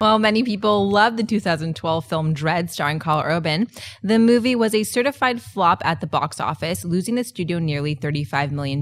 Well, many people love the 2012 film DREDD starring Karl Urban. The movie was a certified flop at the box office, losing the studio nearly $35 million.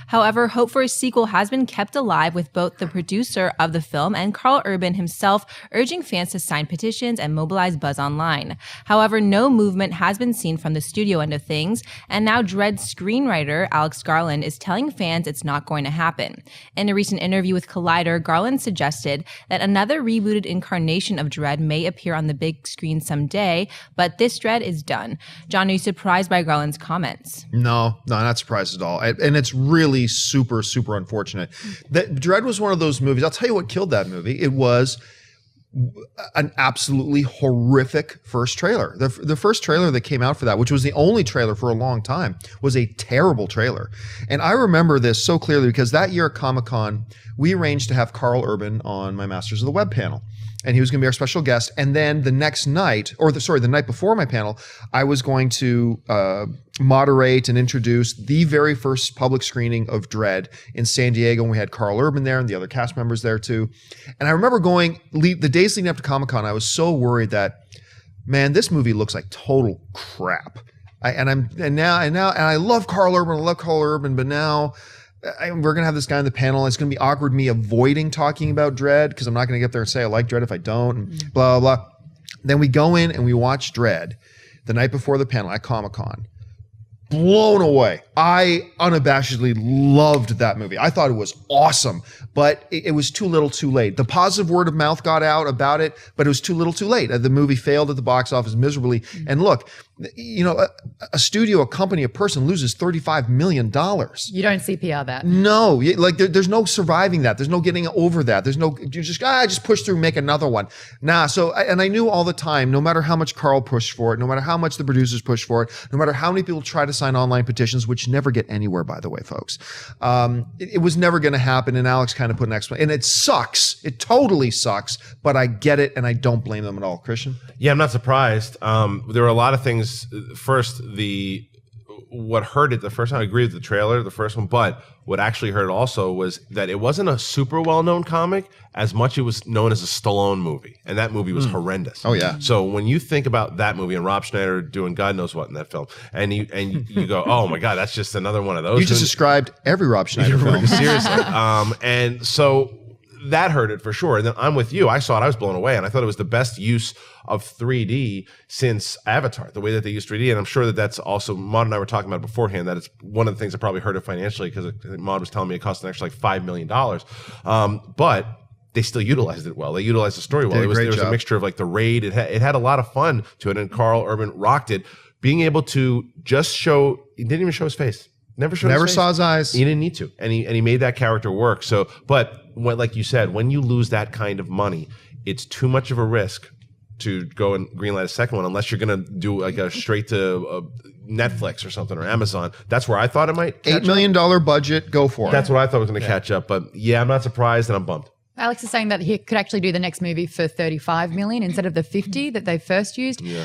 However, hope for a sequel has been kept alive with both the producer of the film and Karl Urban himself urging fans to sign petitions and mobilize buzz online. However, no movement has been seen from the studio end of things, and now DREDD screenwriter Alex Garland is telling fans it's not going to happen. In a recent interview with Collider, Garland suggested that another rebooted incarnation of DREDD may appear on the big screen someday, but this DREDD is done. John, are you surprised by Garland's comments? No, not surprised at all. And it's really super, super unfortunate. That DREDD was one of those movies. I'll tell you what killed that movie. It was an absolutely horrific first trailer. The first trailer that came out for that, which was the only trailer for a long time, was a terrible trailer. And I remember this so clearly because that year at Comic-Con, we arranged to have Karl Urban on my Masters of the Web panel. And he was going to be our special guest. And then the next night, the night before my panel, I was going to moderate and introduce the very first public screening of DREDD in San Diego. And we had Karl Urban there and the other cast members there too. And I remember the days leading up to Comic-Con, I was so worried that, man, this movie looks like total crap. And I love Karl Urban, but now we're going to have this guy on the panel. It's going to be awkward me avoiding talking about DREDD because I'm not going to get there and say I like DREDD if I don't, and blah, blah, blah. Then we go in and we watch DREDD the night before the panel at Comic-Con. Blown away. I unabashedly loved that movie. I thought it was awesome, but it was too little too late. The positive word of mouth got out about it, but it was too little too late. The movie failed at the box office miserably. And look, a studio, a company, a person loses $35 million. You don't CPR that. No, there's no surviving that. There's no getting over that. There's no, you just push through, make another one. Nah, and I knew all the time, no matter how much Karl pushed for it, no matter how much the producers pushed for it, no matter how many people try to sign online petitions, which never get anywhere, by the way, folks. It was never going to happen, and Alex kind of put an explanation. And it sucks. It totally sucks, but I get it, and I don't blame them at all. Christian? Yeah, I'm not surprised. There were a lot of things. First, what hurt it the first time, I agree with the trailer, the first one, but what actually hurt it also was that it wasn't a super well-known comic as much it was known as a Stallone movie, and that movie was horrendous. Oh yeah. So when you think about that movie and Rob Schneider doing God knows what in that film, and you go, oh my God, that's just another one of those. You just described every Rob Schneider film. Seriously. And so that hurt it for sure. And then I'm with you. I saw it. I was blown away. And I thought it was the best use of 3D since Avatar, the way that they use 3D. And I'm sure that that's also, Maud and I were talking about beforehand, that it's one of the things that probably hurt it financially because Maud was telling me it cost an extra like $5 million. But they still utilized it well. They utilized the story well. There was a mixture of like the raid. It had a lot of fun to it. And Karl Urban rocked it. Being able to just show, he didn't even show his face. Never saw his eyes. He didn't need to, and he made that character work. So, but like you said, when you lose that kind of money, it's too much of a risk to go and greenlight a second one, unless you're going to do like a straight to Netflix or something or Amazon. That's where I thought it might. $8 million budget, go for it. That's what I thought was going to catch up. But yeah, I'm not surprised and I'm bummed. Alex is saying that he could actually do the next movie for $35 million instead of the $50 that they first used. Yeah.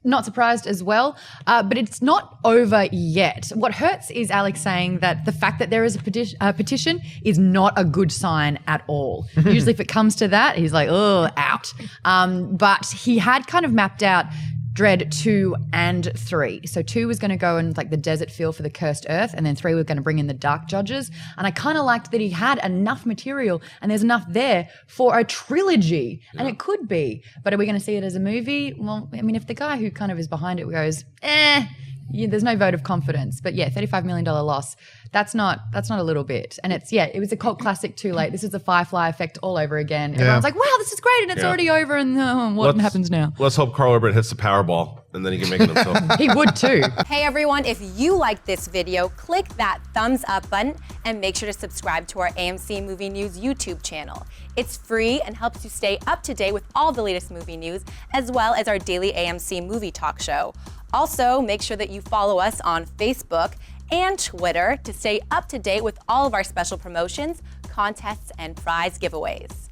Not surprised as well, but it's not over yet. What hurts is Alex saying that the fact that there is a petition is not a good sign at all. Usually if it comes to that, he's like, oh, out. But he had kind of mapped out DREDD 2 and 3. So 2 was going to go in like the desert feel for the cursed earth, and then 3 was going to bring in the dark judges. And I kind of liked that he had enough material and there's enough there for a trilogy. Yeah. And it could be. But are we going to see it as a movie? Well, I mean, if the guy who kind of is behind it goes, there's no vote of confidence. But yeah, $35 million loss. That's not a little bit. And it was a cult classic too late. This is the Firefly effect all over again. Everyone's like, wow, this is great. And it's already over. And what happens now? Let's hope Karl Urban hits the Powerball and then he can make it himself. He would too. Hey everyone, if you like this video, click that thumbs up button and make sure to subscribe to our AMC Movie News YouTube channel. It's free and helps you stay up to date with all the latest movie news, as well as our daily AMC movie talk show. Also, make sure that you follow us on Facebook and Twitter to stay up to date with all of our special promotions, contests, and prize giveaways.